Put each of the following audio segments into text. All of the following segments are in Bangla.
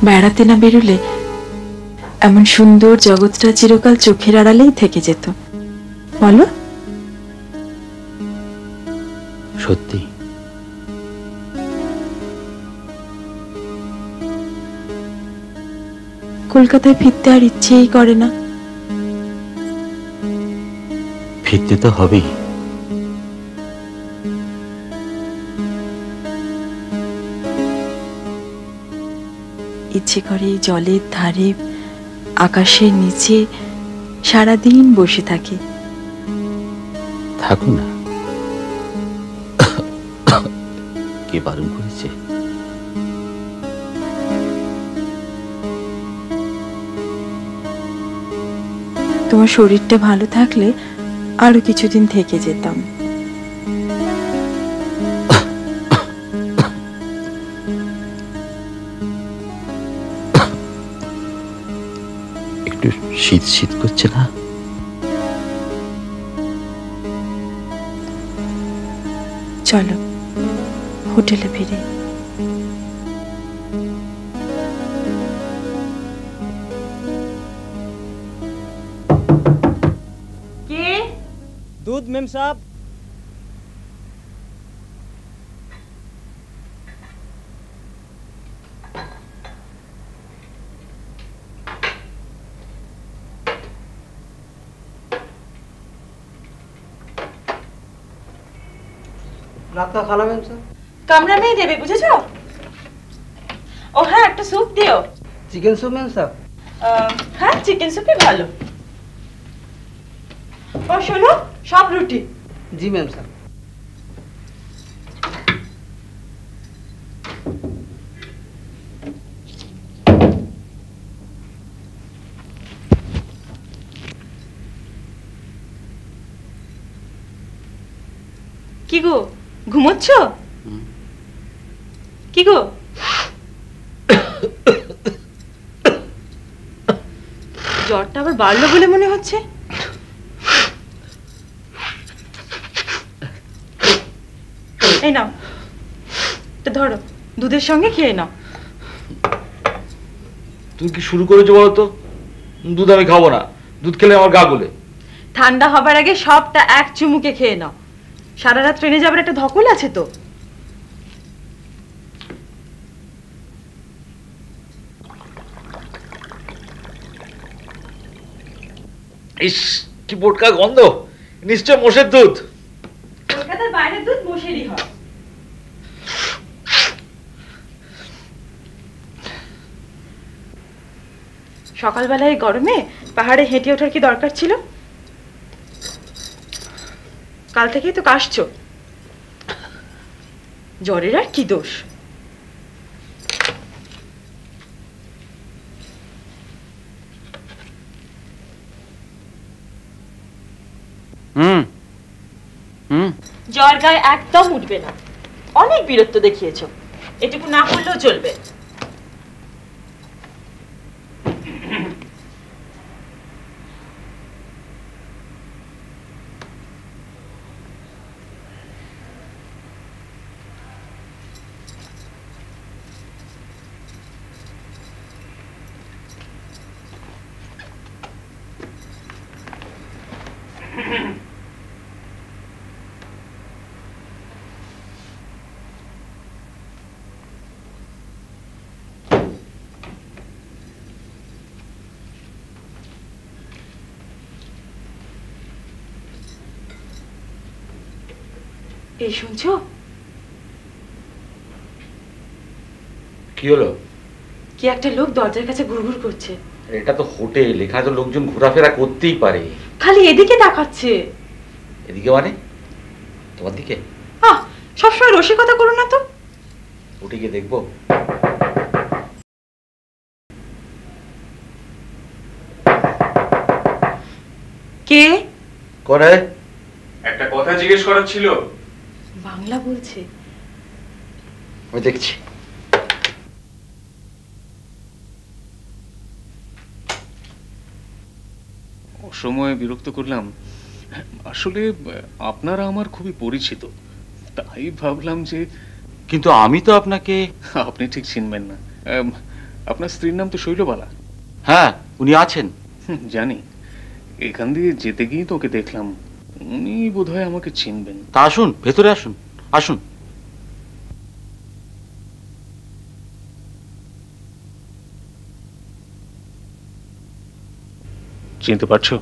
বেড়াতে না বেরোলে এমন সুন্দর জগৎটা চিরকাল চোখের আড়ালেই থেকে যেত। বলো? সত্যি? কলকাতায় ফিরতে আর ইচ্ছেই করে না। ফিরতে তো হবেই। ইচ্ছে করে জলের ধারে আকাশের নিচে সারাদিন বসে থাকে। থাকো না, কে বারণ করেছে? তোমার শরীরটা ভালো থাকলে আরো কিছুদিন থেকে যেতাম। একটু শীত শীত করছে না? চলো হোটেলে ফিরে। কে? दूध मेम साहब। रात का खाना मैम साहब? কামরা মেয়ে দেবে, বুঝেছো? ও হ্যাঁ, একটা স্যুপ দিও। चिकन सूप मैम साहब? হ্যাঁ, চিকেন স্যুপই ভালো। ও শোনো, সব রুটি। जी मैम साहब। কি গো, ঘুমোচ্ছ? কি গো? জ্বরটা আবার বাড়লো বলে মনে হচ্ছে। এই নাও, এটা ধরো, দুধের সঙ্গে খেয়ে নাও। তুমি কি শুরু করেছো বলো তো? দুধ আমি খাবো না, দুধ খেলে আমার গা গুলে। ঠান্ডা হবার আগে সবটা এক চুমুকে খেয়ে নাও। সারা রাত ট্রেনে যাবার একটা ধকল আছে তো। ইস, কি বোটকা গন্ধ! নিশ্চয় মোষের দুধ। কলকাতার বাইরের দুধ মোষেরই হয়। সকালবেলায় গরমে পাহাড়ে হেঁটে ওঠার কি দরকার ছিল? কাল থেকেই তো কাশছো। জ্বরের আর কি দোষ? জ্বর গায়ে একদম উঠবে না। অনেক বীরত্ব দেখিয়েছো, এটুকু না করলেও চলবে। এই শুনছো? কি হলো? কি একটা লোক দরজার কাছে ঘুরঘুর করছে। এটা তো হোটেল, এখানে তো লোকজন ঘোরাফেরা করতেই পারে। খালি এদিকে তাকাচ্ছে। এদিকে মানে? তোমার দিকে? সবসময় রসিকতা করো না তো। উঠে গিয়ে দেখবো। কে? করে একটা কথা জিজ্ঞেস করার ছিল। বাংলা বলছে। আমি দেখছি। অসময়ে বিরক্ত করলাম। আসলে আপনারা আমার খুবই পরিচিত, তাই ভাবলাম যে। কিন্তু আমি তো আপনাকে। আপনি ঠিক চিনবেন না। আপনার স্ত্রীর নাম তো শৈলবালা। হ্যাঁ, উনি আছেন। জানি, এখান দিয়ে যেতে গিয়ে তো ওকে দেখলাম। উনি বোধহয় আমাকে চিনবেন। তা আসুন, ভেতরে আসুন, আসুন। চিনতে পারছো?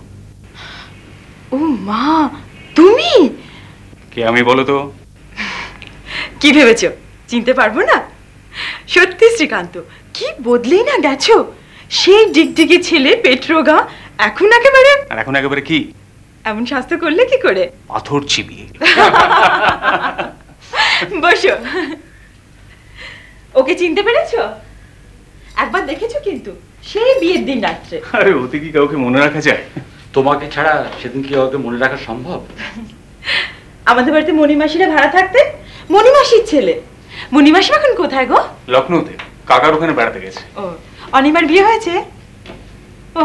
ও মা, তুমি? কে আমি বলো তো? কি ভেবেছো চিনতে পারবো না? সত্যি শ্রীকান্ত, কি বদলেই না গেছো। সেই ডিগডিগে ছেলে, পেট্রোগা, এখন একেবারে। আর এখন একেবারে কি? এমন স্বাস্থ্য করলে কি করে? পাথর চিবিয়ে। বসো। ওকে চিনতে পেরেছো? একবার দেখেছো কিন্তু, সেই বিয়ের দিন রাত্রে। আরে ওতে কি কাউকে মনে রাখা যায়? তোমাকে ছাড়া সেদিন কি ওকে মনে রাখা সম্ভব? আমাদের বাড়িতে মণিমাসিরা ভাড়া থাকতেন, মণিমাসির ছেলে। মণিমাসি এখন কোথায় গো? লখনৌতে কাকার ওখানে বেড়াতে গেছে। ও, অনিমার বিয়ে হয়েছে? ও,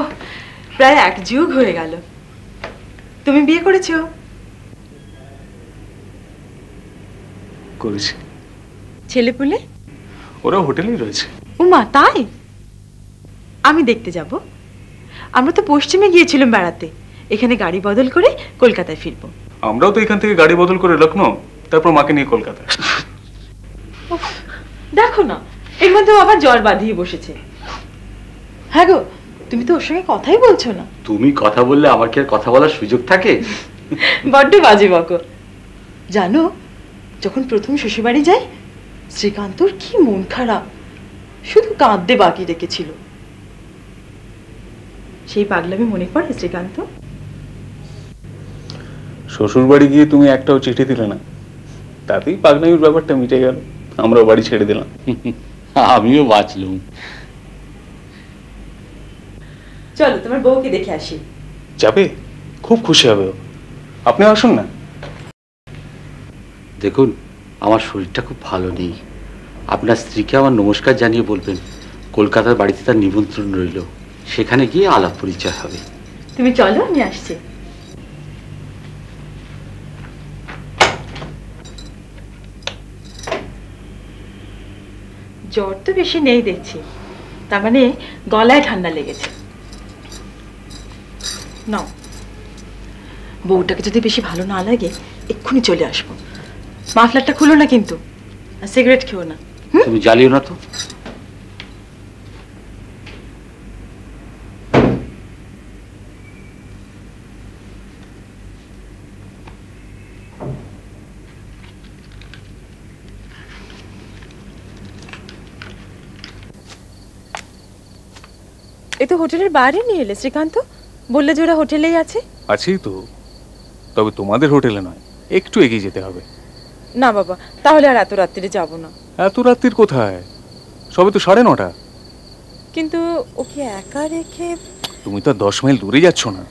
প্রায় 1 যুগ হয়ে গেল। তুমি বিয়ে করেছো? করেছি। ছেলেপুলে? ওরা হোটেলেই রয়েছে। উমা, তাই? আমি দেখতে যাব। আমরা তো পশ্চিমে গিয়েছিলাম বেড়াতে, এখানে গাড়ি বদল করে কলকাতায় ফিরবো। আমরাও তো এখান থেকে গাড়ি বদল করে লখনৌ, তারপর মাকে নিয়ে কলকাতা। দেখো না, এর মধ্যে আবার জ্বর বাঁধিয়ে বসেছে। হ্যাঁ গো, তুমি তো ওর সঙ্গে কথাই বলছো না। তুমি কথা বললে আমার কি আর কথা বলার সুযোগ থাকে? বড্ড বাজে বকো। জানো, যখন প্রথম শ্বশুরবাড়ি যাই, শ্রীকান্তর কি মন খারাপ, শুধু কাঁদতে বাকি রেখেছিল। সেই পাগলামি মনে পড়ে শ্রীকান্ত? শ্বশুর বাড়ি গিয়ে তুমি একটাও চিঠি দিলে না, তাতেই পাগনামির ব্যাপারটা মিটে গেল। আমরাও বাড়ি ছেড়ে দিলাম। আমিও বাঁচলুম। চলো তোমার বউকে দেখে আসি। যাবে? খুব খুশি হবে ও। আপনি আসুন না। দেখুন, আমার শরীরটা খুব ভালো নেই। আপনার স্ত্রীকে আমার নমস্কার জানিয়ে বলবেন কলকাতার বাড়িতে তার নিমন্ত্রণ রইল, সেখানে গিয়ে আলাপ পরিচয় হবে। তুমি চলো, আমি আসছি। জ্বর তো বেশি নেই দেখছি, তার মানে গলায় ঠান্ডা লেগেছে। নাও, বউটাকে যদি বেশি ভালো না লাগে এক্ষুনি চলে আসবো। মাফলারটা খুলো না কিন্তু, আর সিগারেট খেও না। তুমি জ্বালিও না তো। এই তো হোটেলের বাইরে নিয়ে এলে শ্রীকান্ত, বললে যে ওরা হোটেলেই আছে। আছেই তো, তবে তোমাদের হোটেলে নয়, একটু এগিয়ে যেতে হবে। না বাবা, তাহলে আর এত রাত্রিরে যাব না। এত রাত্রির কোথায়? সবে তো 9:30। কিন্তু ওকে একা রেখে? তুমি তো 10 মাইল দূরে যাচ্ছ না।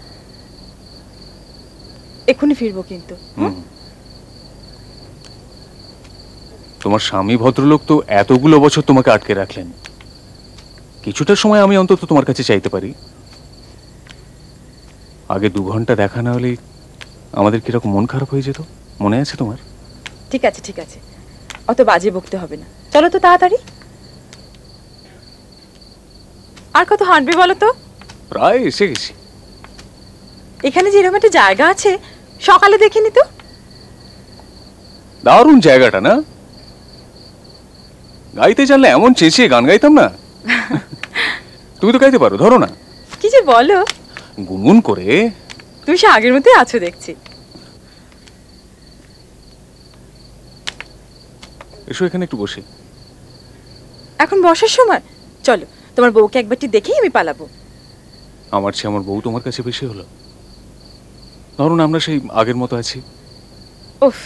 এক্ষুনি ফিরবো কিন্তু। তোমার স্বামী ভদ্রলোক তো এতগুলো বছর তোমাকে আটকে রাখলেন, কিছুটা সময় আমি অন্তত তোমার কাছে চাইতে পারি। আগে 2 ঘন্টা দেখা না হলে আমাদের কিরকম মন খারাপ হয়ে যেত, মনে আছে তোমার? ঠিক আছে ঠিক আছে, অত বাজে বকতে হবে না, চলো তো তাড়াতাড়ি। আর কত হাঁটবে বলো তো? প্রায় এসে গেছি। এখানে যে এরকম একটা জায়গা আছে, সকালে দেখিনি তো। দারুণ জায়গাটা না? গাইতে জানলে এমন চেঁচিয়ে গান গাইতাম না। তুমি তো গাইতে পারো, ধরো না। কি যে বলো, গুনগুন করে। তুমি সে আগের মতোই আছো দেখছি। এসো এখানে একটু বসি। এখন বসার সময়? চলো, তোমার বউকে একবারটি দেখেই আমি পালাবো। আমার চেয়ে আমার বউ তোমার কাছে বেশি হলো? ধরো না আমরা সেই আগের মতো আছি। উফ,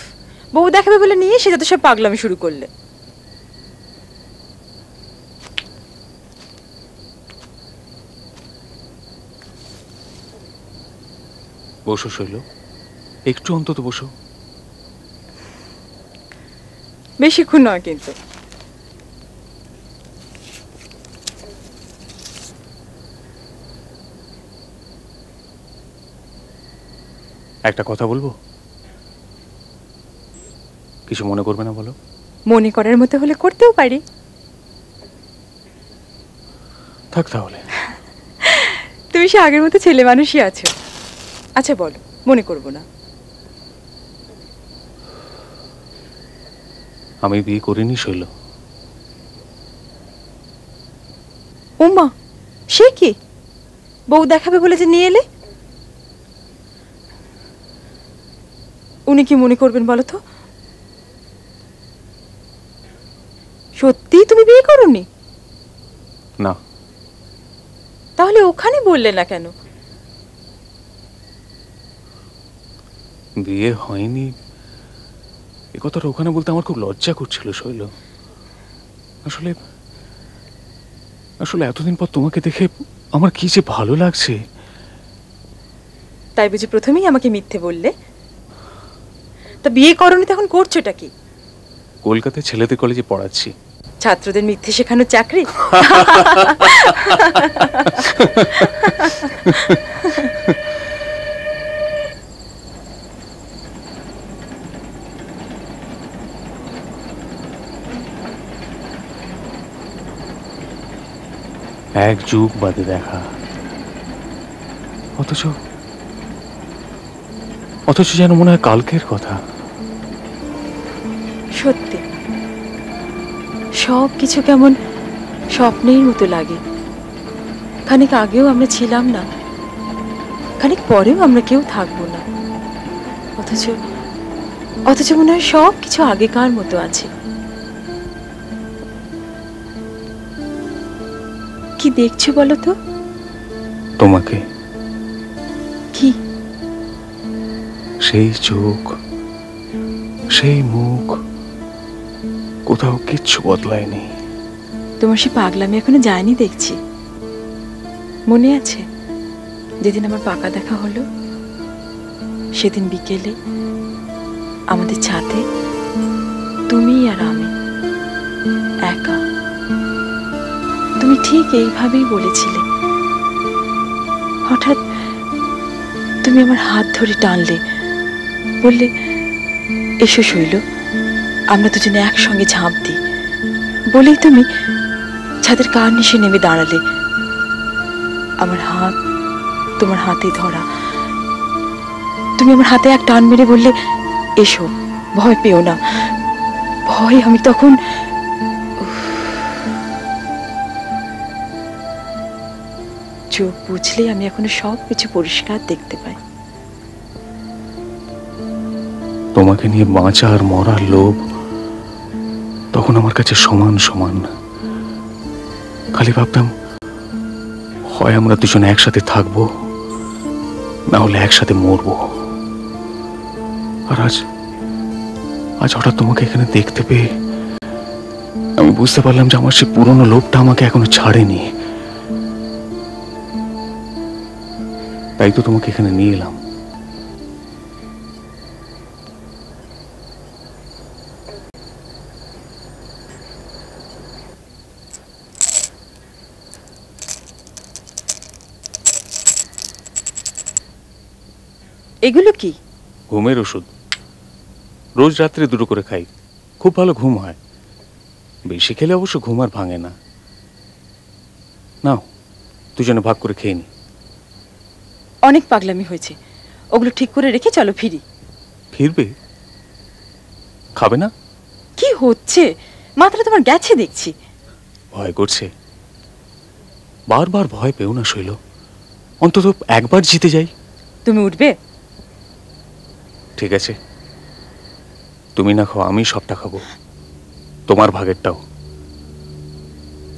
বউ দেখাবে বলে নিয়ে সে যত সব পাগলামি শুরু করলে। বসো শৈল, একটু অন্তত বসো। বেশিক্ষণ নয় কিন্তু। একটা কথা বলবো? কিছু মনে করবে না বলো? মনে করার মতো হলে করতেও পারি। থাক তাহলে। তুমি সে আগের মতো ছেলে মানুষই আছো। আচ্ছা বলো, মনে করবো না। আমি বিয়ে করিনি শৈল। উমা, সে কি? বউ দেখাবে বলে যে নিয়ে এলে? উনি কি মনে করবেন বলো তো? সত্যি তুমি বিয়ে করোনি? না। তাহলে ওখানে বললে না কেন? বিয়ে হয়নি এ কথাটা ওখানে বলতে আমার খুব লজ্জা করছিল শৈল। আসলে আসলে এতদিন পর তোমাকে দেখে আমার কি যে ভালো লাগছে। তাই বুঝি প্রথমেই আমাকে মিথ্যে বললে? তা বিয়ে করোনি তখন করছোটা কি? কলকাতায় ছেলেদের কলেজে পড়াচ্ছি। ছাত্রদের মিথ্যে শেখানোর চাকরি? এক যুগ বাদে দেখা, অথচ অথচ যেন মনে হয় কালকের কথা। সত্যি সব কিছু কেমন স্বপ্নের মতো লাগে। খানিক আগেও আমরা ছিলাম না, খানিক পরেও আমরা কেউ থাকবো না, অথচ অথচ মনে হয় সব কিছু আগেকার মতো আছে। কি দেখছো বলো তো? তোমাকে। কি? সেই চোখ, সেই মুখ, কোথাও কিচ্ছু বদলায়নি। তোমার সে পাগলামি এখনো যায়নি দেখছি। মনে আছে যেদিন আমার পাকা দেখা হলো? সেদিন বিকেলে আমাদের ছাদে তুমি আর আমি একা। তুমি ঠিক এইভাবেই বলেছিলে। হঠাৎ তুমি আমার হাত ধরে টানলে, বললে এসো শৈল, আমরা দুজনে একসঙ্গে ঝাঁপ দিই। বলেই তুমি ছাদের কার্নিশে নেমে দাঁড়ালে। আমার হাত তোমার হাতে ধরা। তুমি আমার হাতে এক টান মেরে বললে, এসো, ভয় পেও না। ভয় আমি তখন চোখ বুঝলেই আমি এখনো সব কিছু পরিষ্কার দেখতে পাই। তোমাকে নিয়ে বাঁচা আর মরার লোভ তখন আমার কাছে সমান সমান। খালি ভাবতাম হয় আমরা দুজনে একসাথে থাকবো, না হলে একসাথে মরবো। আর আজ আজ হঠাৎ তোমাকে এখানে দেখতে পেয়ে আমি বুঝতে পারলাম যে আমার সে পুরনো লোভটা আমাকে এখনো ছাড়েনি। তাই তো তোমাকে এখানে নিয়ে এলাম। এগুলো কি? ঘুমের ওষুধ। রোজ রাত্রে 2 করে খাই, খুব ভালো ঘুম হয়। বেশি খেলে অবশ্য ঘুম আর ভাঙে না। নাও, দুজনে ভাগ করে খেয়ে নি। অনেক পাগলামি হয়েছে, ওগুলো ঠিক করে রেখে চলো ফিরি। ফিরবে? খাবে না? কি হচ্ছে? মাথাটা তোমার গেছে দেখছি। ভয় করছে? বারবার ভয় পেও না শৈল, অন্তত একবার জিতে যাই। তুমি উঠবে? ঠিক আছে, তুমি না খাও, আমি সবটা খাবো, তোমার ভাগেরটাও।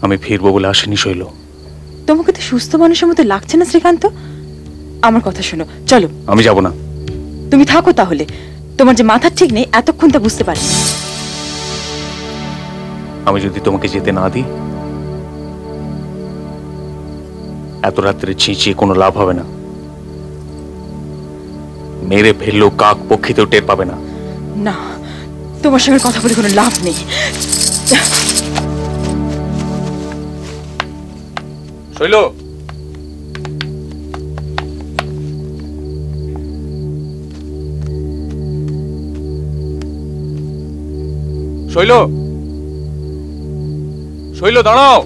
আমি ফিরবো বলে আসেনি শৈল। তোমাকে তো সুস্থ মানুষের মতো লাগছে না শ্রীকান্ত। আমার কথা শোনো, চলো। আমি যাব না। তুমি থাকো তাহলে। তোমার যে মাথা ঠিক নেই এতক্ষণ তা বুঝতে পারি। আমি যদি তোমাকে যেতে না দিই, এত রাত্রে চেঁচিয়ে কোনো লাভ হবে না। মেরে ফেললেও কাক পক্ষীতেও টের পাবে না। না, তোমার সঙ্গে কথা বলে কোনো লাভ নেই। শৈল, শৈল, শৈল দাঁড়াও।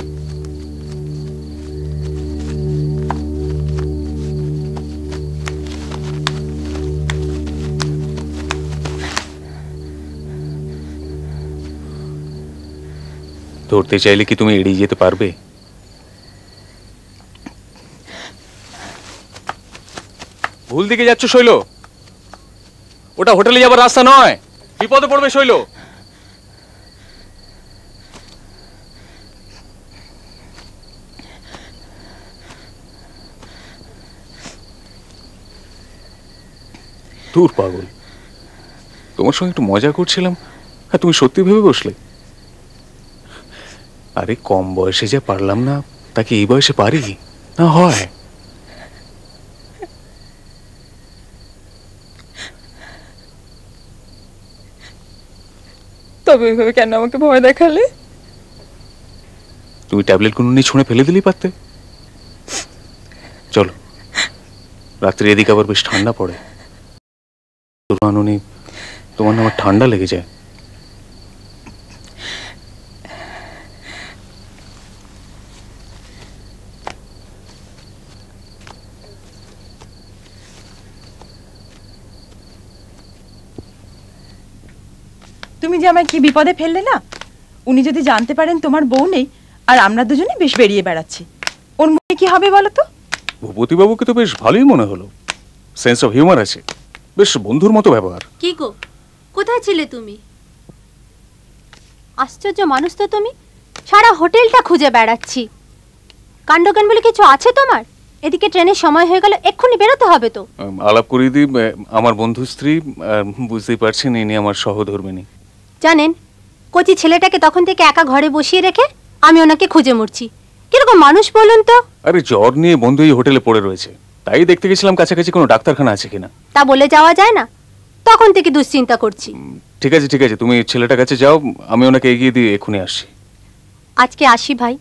ধরতে চাইলে কি তুমি এড়িয়ে যেতে পারবে? ভুল দিকে যাচ্ছ শৈল, ওটা হোটেলে যাবার রাস্তা নয়, বিপদে পড়বে শৈল। দূর পাগল, তোমার সঙ্গে একটু মজা করছিলাম আর তুমি সত্যি ভেবে বসলে। আরে কম বয়সে যা পারলাম না, তাকে এই বয়সে পারি না? হয় তবে ওইভাবে কেন আমাকে ভয় দেখালে? তুমি ট্যাবলেট গুলো নিয়ে ছুঁড়ে ফেলে দিলি পারতে। চলো, রাত্রি এদিকে আবার বেশ ঠান্ডা পড়ে। আনুনি, তোমার না আমার ঠান্ডা লেগে যায়। তুমি যে আমায় কি বিপদে ফেললে না, উনি যদি জানতে পারেন তোমার বউ নেই আর আমরা দুজনে বেশ বেরিয়ে বেড়াচ্ছি, ওর মনে কি হবে বলো তো? ভূপতি বাবুকে তো বেশ ভালোই মনে হলো, সেন্স অফ হিউমার আছে, বেশ বন্ধুর মতো ব্যবহার। কি গো, কোথায় ছিলে তুমি? আশ্চর্য মানুষ তো তুমি, সারা হোটেলটা খুঁজে বেড়াচ্ছি। কাণ্ডজ্ঞান বলে কিছু আছে তোমার? এদিকে ট্রেনের সময় হয়ে গেল, এক্ষুনি বেরোতে হবে তো। আলাপ করিয়ে দিই, আমার বন্ধু স্ত্রী, বুঝতেই পারছেন ইনি আমার সহধর্মিনী। জানেন, কচি ছেলেটাকে তখন থেকে একা ঘরে বসিয়ে রেখে আমি ওনাকে খুঁজে মরছি। কিরকম মানুষ বলুন তো? আরে জ্বর নিয়ে বন্ধু এই হোটেলে পড়ে রয়েছে, তাই দেখতে গেছিলাম কাছাকাছি কোনো ডাক্তারখানা আছে কিনা। তা বলে যাওয়া যায় না, তখন থেকে দুশ্চিন্তা করছি। ঠিক আছে ঠিক আছে, তুমি ছেলেটার কাছে যাও, আমি ওনাকে এগিয়ে দিয়ে এক্ষুনি আসছি। আজকে আসি ভাই,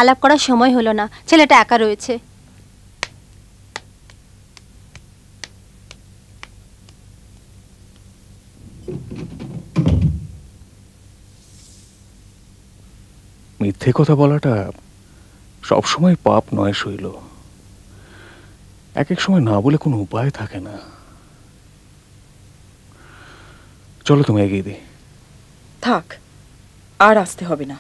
আলাপ করার সময় হলো না, ছেলেটা একা রয়েছে। মিথ্যে কথা বলাটা সবসময় পাপ নয় শৈল, এক এক সময় না বলে কোনো উপায় থাকে না। চলো তুমি এগিয়ে দিই। থাক, আর আসতে হবে না।